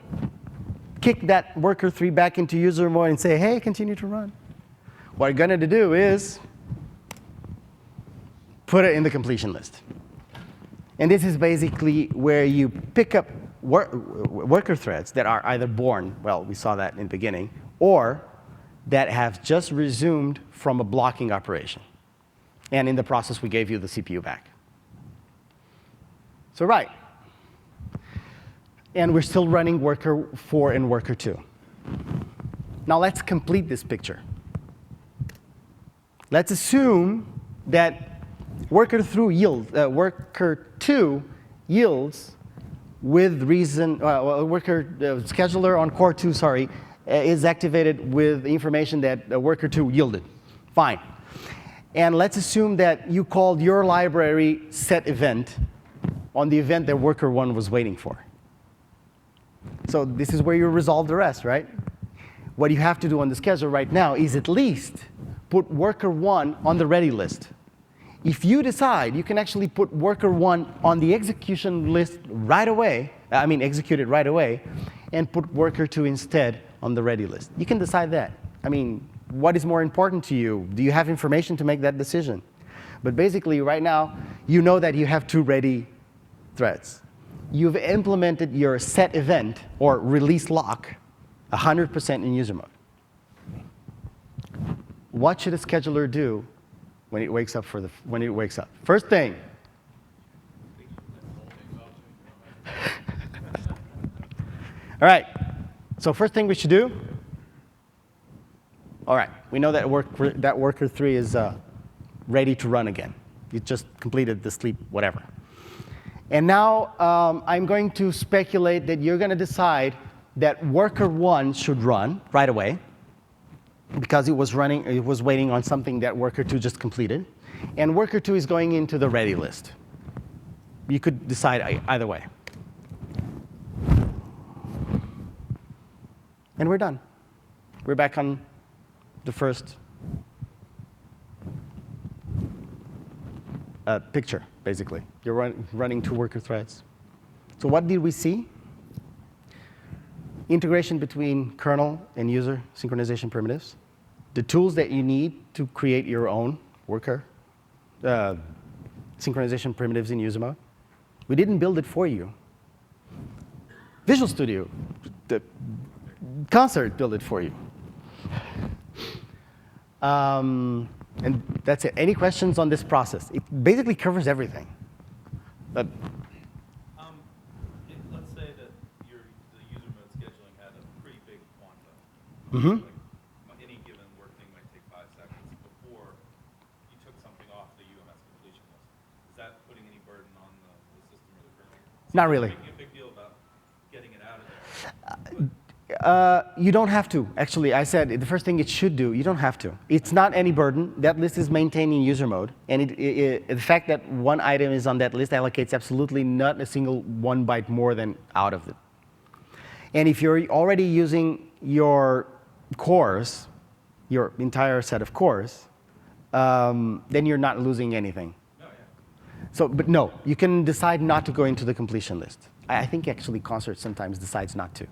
kick that worker 3 back into user mode and say, hey, continue to run. What we're going to do is put it in the completion list. And this is basically where you pick up worker threads that are either born, well, we saw that in the beginning, or that have just resumed from a blocking operation. And in the process, we gave you the CPU back. So right. And we're still running worker 4 and worker 2. Now let's complete this picture. Let's assume that worker 2 yields with reason, scheduler on core 2, is activated with information that worker 2 yielded. Fine. And let's assume that you called your library set event on the event that worker 1 was waiting for. So this is where you resolve the rest, right? What you have to do on the schedule right now is at least put worker 1 on the ready list. If you decide, you can actually put worker 1 on the execution list right away, execute it right away, and put worker 2 instead on the ready list. You can decide that. What is more important to you? Do you have information to make that decision? But basically, right now, you know that you have 2 ready threads. You've implemented your set event or release lock 100% in user mode. What should a scheduler do when it wakes up? First thing. All right. So first thing we should do. All right. We know that worker 3 is ready to run again. You just completed the sleep, whatever. And now I'm going to speculate that you're going to decide that worker 1 should run right away because it was waiting on something that worker 2 just completed. And worker 2 is going into the ready list. You could decide either way. And we're done. We're back on the first picture, basically. You're running 2 worker threads. So what did we see? Integration between kernel and user synchronization primitives. The tools that you need to create your own worker synchronization primitives in user mode. We didn't build it for you. Visual Studio, the Concert, built it for you. And that's it. Any questions on this process? It basically covers everything. Let's say that the user mode scheduling had a pretty big quantum. Like any given work thing might take 5 seconds before you took something off the UMS completion list. Is that putting any burden on the system or the kernel? Not really. Making a big deal about getting it out of there. You don't have to. Actually, I said the first thing it should do, you don't have to. It's not any burden. That list is maintained in user mode. And the fact that one item is on that list allocates absolutely not a single 1 byte more than out of it. And if you're already using your cores, your entire set of cores, then you're not losing anything. But no, you can decide not to go into the completion list. I think actually Concert sometimes decides not to.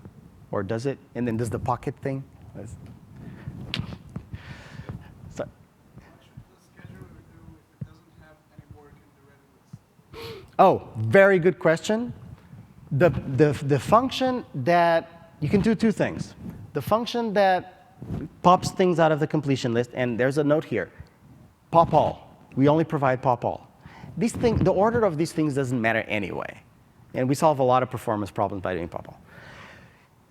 Or does it? And then does the pocket thing? What should the scheduler do if it doesn't have any work in the ready list? Oh, very good question. The function that, you can do 2 things. The function that pops things out of the completion list, and there's a note here, pop all. We only provide pop all. The order of these things doesn't matter anyway. And we solve a lot of performance problems by doing pop all.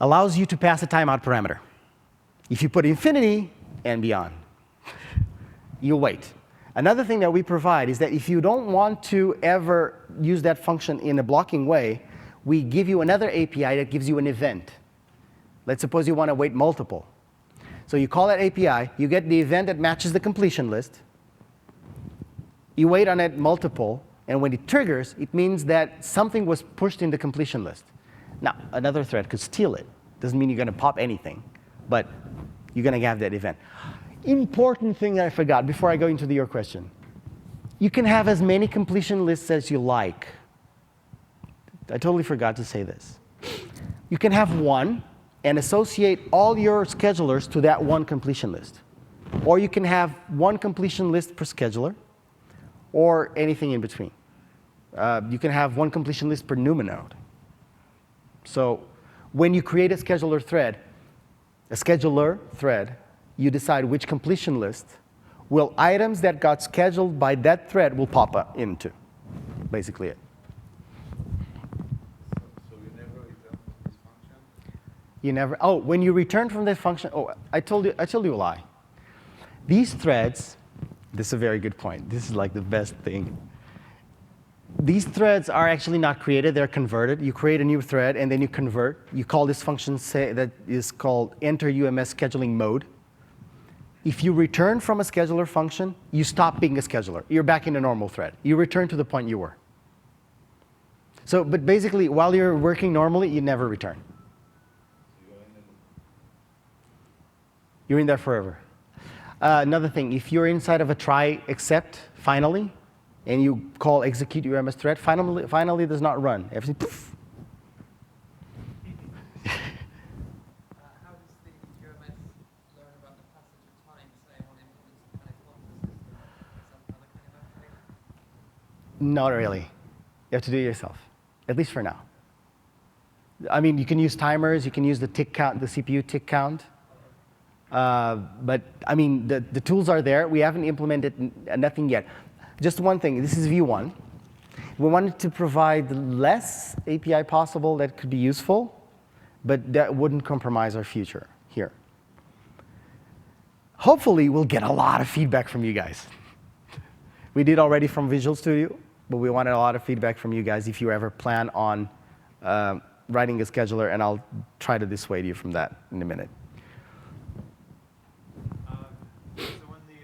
Allows you to pass a timeout parameter. If you put infinity and beyond, you'll wait. Another thing that we provide is that if you don't want to ever use that function in a blocking way, we give you another API that gives you an event. Let's suppose you want to wait multiple. So you call that API, you get the event that matches the completion list, you wait on it multiple, and when it triggers, it means that something was pushed in the completion list. Now, another thread could steal it. Doesn't mean you're going to pop anything, but you're going to have that event. Important thing that I forgot before I go into your question. You can have as many completion lists as you like. I totally forgot to say this. You can have one and associate all your schedulers to that one completion list. Or you can have one completion list per scheduler, or anything in between. You can have one completion list per NUMA node. So when you create a scheduler thread, you decide which completion list will items that got scheduled by that thread will pop up into. Basically it. So you never return from this function? You never. Oh, when you return from that function. Oh, I told you a lie. These threads. This is a very good point. This is like the best thing. These threads are actually not created. They're converted. You create a new thread, and then you convert. You call this function that is called enter UMS scheduling mode. If you return from a scheduler function, you stop being a scheduler. You're back in a normal thread. You return to the point you were. So, but basically, while you're working normally, you never return. You're in there forever. Another thing, if you're inside of a try except finally, and you call execute your MS thread, finally does not run. Everything poof. How does the UMS learn about the passage of time, say, on implements of kind of quantum system? Is that another kind of application? Not really. You have to do it yourself, at least for now. I mean, you can use timers, you can use the tick count, the CPU tick count. But I mean, the tools are there. We haven't implemented nothing yet. Just one thing, this is view 1. We wanted to provide the less API possible that could be useful, but that wouldn't compromise our future here. Hopefully, we'll get a lot of feedback from you guys. We did already from Visual Studio, but we wanted a lot of feedback from you guys if you ever plan on writing a scheduler, and I'll try to dissuade you from that in a minute. So when the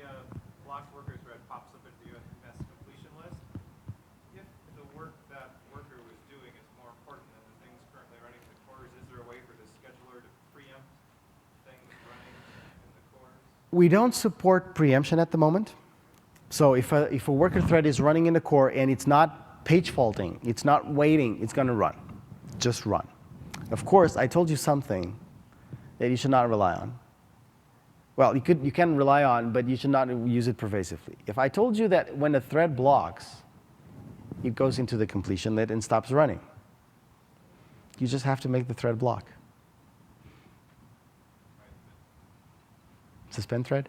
blocked worker thread pops up at the UMS completion list, if the work that worker was doing is more important than the things currently running in the cores, is there a way for the scheduler to preempt things running in the cores? We don't support preemption at the moment. So if a worker thread is running in the core and it's not page faulting, it's not waiting, it's going to run. Just run. Of course, I told you something that you should not rely on. Well, you can rely on, but you should not use it pervasively. If I told you that when a thread blocks, it goes into the completion lit and stops running, you just have to make the thread block. Suspend thread?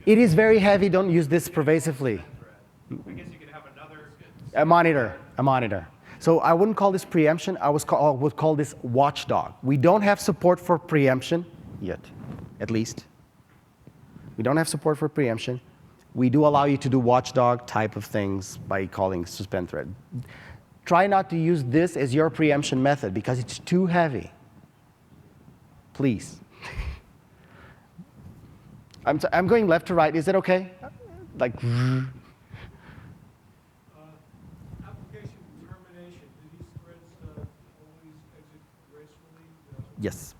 It is very heavy. Don't use this pervasively. I guess you could have another A monitor. So I wouldn't call this preemption. I would call this watchdog. We don't have support for preemption yet, at least. We don't have support for preemption. We do allow you to do watchdog type of things by calling suspend thread. Try not to use this as your preemption method because it's too heavy. Please. I'm going left to right. Is that okay? Like. Application termination, do these threads always exit gracefully? Yes.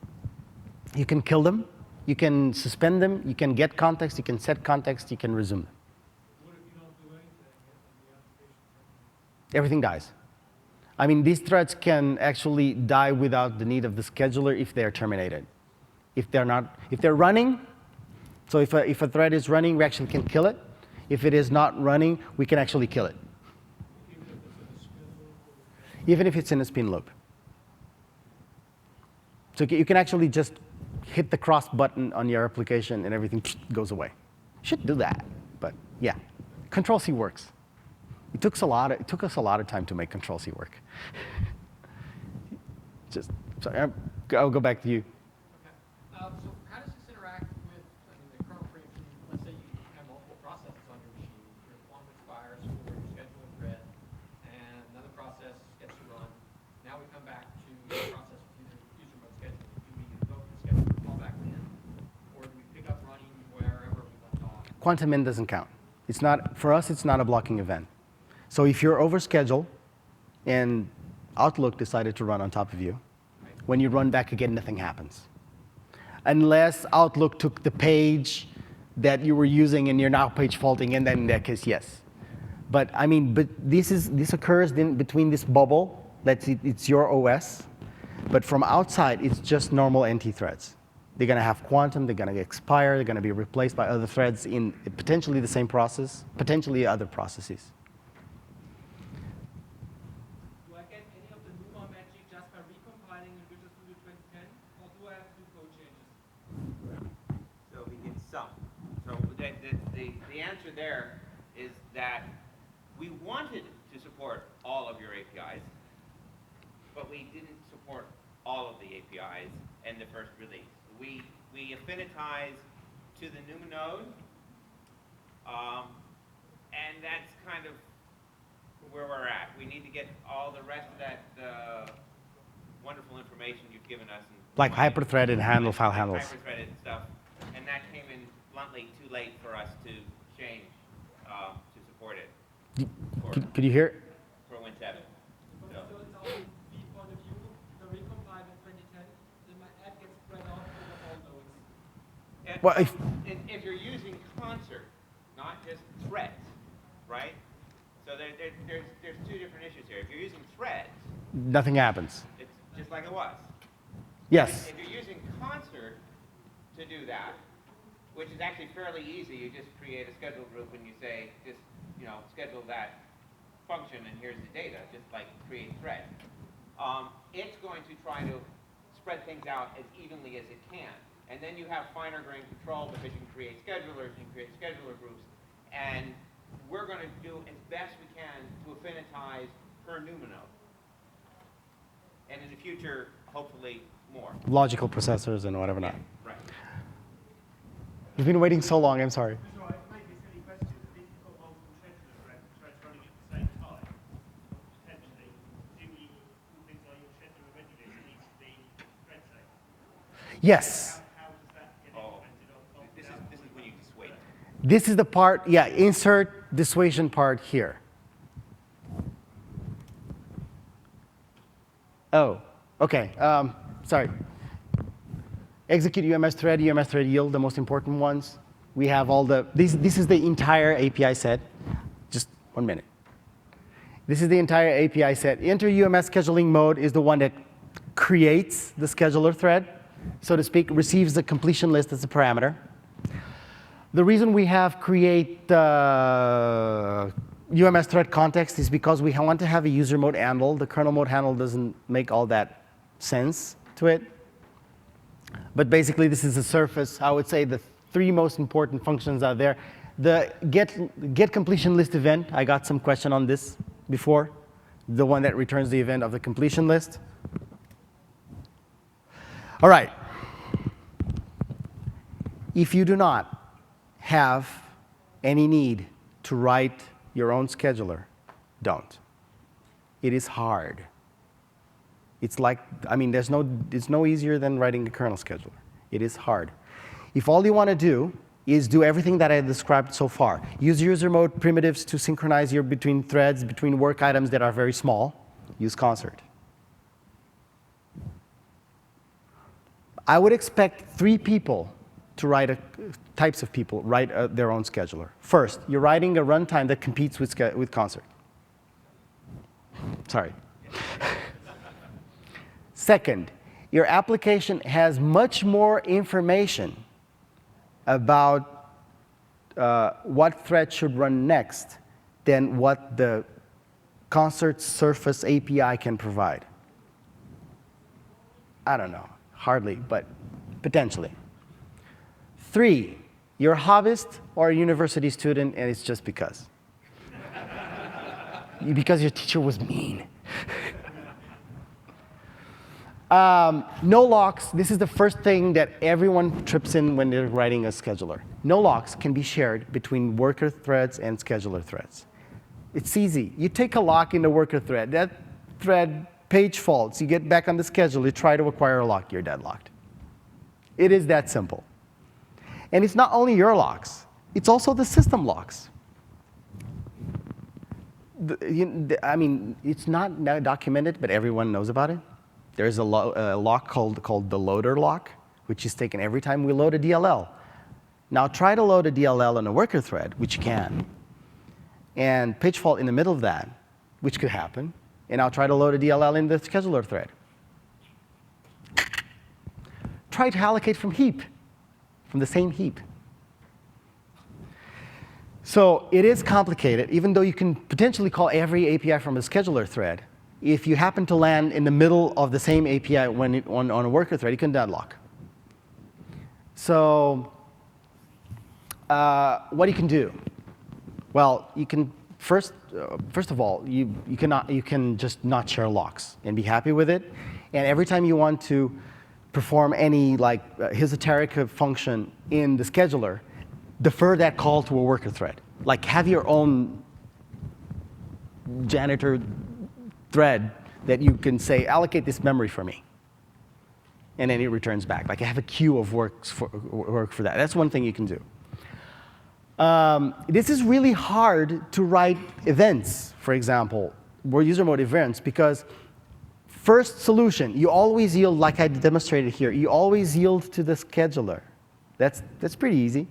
You can kill them. You can suspend them. You can get context. You can set context. You can resume them. What if you don't do anything and the application terminates? Everything dies. I mean, these threads can actually die without the need of the scheduler if they're terminated. If they're running, so if a thread is running, we actually can kill it. If it is not running, we can actually kill it. Even if it's in a spin loop. So you can actually just hit the cross button on your application and everything goes away. Should do that, but yeah. Control-C works. It took us a lot of time to make Control-C work. Sorry, I'll go back to you. Okay. So how does this interact with the kernel preemption? Let's say you have multiple processes on your machine. One expires for your scheduler thread, and another process gets to run. Now we come back to the process with user mode scheduling. Do we invoke the scheduler callback in, or do we pick up running wherever we left off? Quantum in doesn't count. It's not, for us, it's not a blocking event. So if you're over schedule and Outlook decided to run on top of you, when you run back again, nothing happens. Unless Outlook took the page that you were using and you're now page faulting, and then in that case, yes. But I mean, this occurs between this bubble, it's your OS, but from outside, it's just normal NT threads. They're going to have quantum, they're going to expire, they're going to be replaced by other threads in potentially the same process, potentially other processes. Do I get any of the NUMA magic just by recompiling in Visual Studio 2010, or do I have to do code changes? So we get some. So the answer there is that we wanted to support all of your APIs, but we didn't support all of the APIs in the first release. We affinitized to the NUMA node, and that's kind of where we're at. We need to get all the rest of that wonderful information you've given us. And Like hyperthread and handle file handles. Hyperthreaded stuff, and that came in bluntly too late for us to change to support it for, Could you hear? for Win 7. But So, still, it's always the point of view, the recompiled in 2010, then my ad gets spread out over all nodes. Well, if you're using concert, not just threads, right? So there's two different issues here. If you're using threads, Nothing happens. it's just like it was. Yes. If you're using concert to do that, which is actually fairly easy, you just create a schedule group and you say, just, schedule that function and here's the data, just like create thread. It's going to try to spread things out as evenly as it can. And then you have finer grained control because you can create schedulers, you can create scheduler groups, and we're going to do as best we can to affinitize per numino. And in the future, hopefully, more. Logical processors and whatever not. Right. You've been waiting so long, I'm sorry. So it may be a silly question, but if you've got multiple threads running at the same time, potentially, presumably things like your scheduler readiness needs to be thread safe. Yes. How does that get Oh, implemented on this is when you dissuade. This is the part, yeah, insert dissuasion part here. Oh, okay. Sorry. Execute UMS thread yield, the most important ones. We have all the, this is the entire API set. Just 1 minute. This is the entire API set. Enter UMS scheduling mode is the one that creates the scheduler thread, so to speak, receives the completion list as a parameter. The reason we have create UMS thread context is because we want to have a user mode handle. The kernel mode handle doesn't make all that sense to it. But basically, this is the surface. I would say the 3 most important functions are there. The get completion list event, I got some question on this before. The one that returns the event of the completion list. All right. If you do not have any need to write your own scheduler, don't. It is hard. It's like, I mean, it's no easier than writing a kernel scheduler. It is hard. If all you want to do is do everything that I described so far, use user mode primitives to synchronize between threads, between work items that are very small, use concert. I would expect 3 people to write, types of people write their own scheduler. First, you're writing a runtime that competes with concert. Sorry. Second, your application has much more information about what thread should run next than what the concert surface API can provide. I don't know, hardly, but potentially. 3, you're a hobbyist or a university student, and it's just because. Because your teacher was mean. No locks. This is the first thing that everyone trips in when they're writing a scheduler. No locks can be shared between worker threads and scheduler threads. It's easy. You take a lock in the worker thread. That thread page faults. You get back on the schedule. You try to acquire a lock. You're deadlocked. It is that simple. And it's not only your locks. It's also the system locks. I mean, it's not documented, but everyone knows about it. There's a lock called the loader lock, which is taken every time we load a DLL. Now try to load a DLL on a worker thread, which you can, and page fault in the middle of that, which could happen, and I'll try to load a DLL in the scheduler thread. Try to allocate from heap, from the same heap. So it is complicated, even though you can potentially call every API from a scheduler thread. If you happen to land in the middle of the same API on a worker thread, you can deadlock. So what you can do? Well, you can first of all, you can just not share locks and be happy with it. And every time you want to perform any esoteric function in the scheduler, defer that call to a worker thread. Like have your own janitor thread that you can say, allocate this memory for me. And then it returns back. Like I have a queue of work for that. That's one thing you can do. This is really hard to write events, for example, or user mode events, because first solution, you always yield, like I demonstrated here, you always yield to the scheduler. That's pretty easy.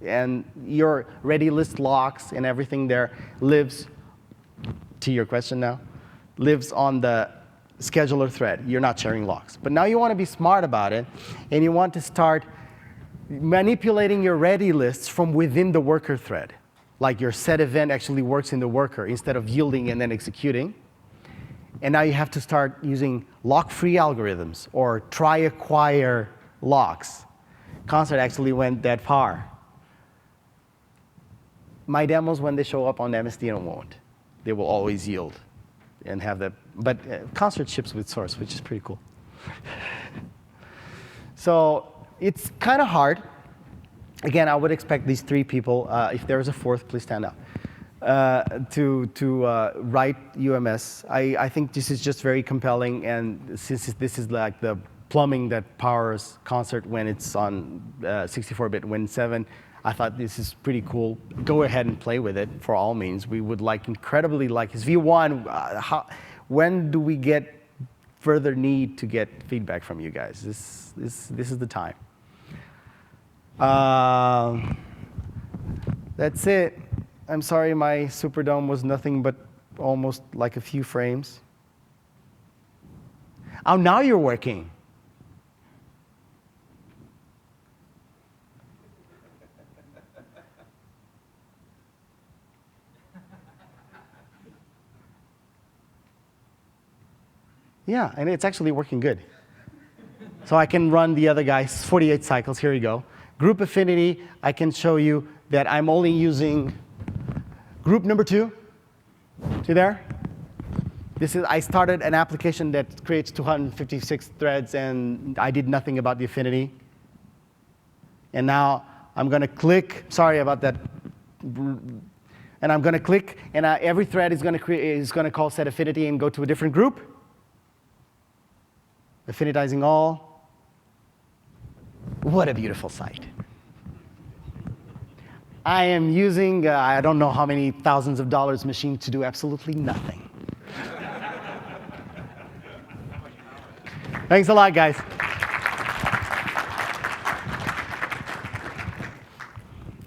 And your ready list locks and everything there lives, to your question now, lives on the scheduler thread. You're not sharing locks. But now you want to be smart about it, and you want to start manipulating your ready lists from within the worker thread. Like your set event actually works in the worker instead of yielding and then executing. And now you have to start using lock-free algorithms or try-acquire locks. Concert actually went that far. My demos, when they show up on MSD, won't. They will always yield and have that. But Concert ships with source, which is pretty cool. So it's kind of hard. Again, I would expect these three people, if there is a fourth, please stand up, to write UMS. I think this is just very compelling, and since this is like the plumbing that powers Concert when it's on 64-bit Win 7, I thought this is pretty cool. Go ahead and play with it for all means. We would incredibly like his V1. When do we get further need to get feedback from you guys? This is the time. That's it. I'm sorry my Superdome was nothing but almost like a few frames. Oh, now you're working. Yeah, and it's actually working good. So I can run the other guys, 48 cycles, here you go. Group affinity, I can show you that I'm only using group number 2. See there? I started an application that creates 256 threads, and I did nothing about the affinity. And now I'm going to click, sorry about that. And I'm going to click, and every thread is going to call set affinity and go to a different group. Affinitizing all. What a beautiful sight. I am using, I don't know how many thousands of dollars machine to do absolutely nothing. Thanks a lot, guys.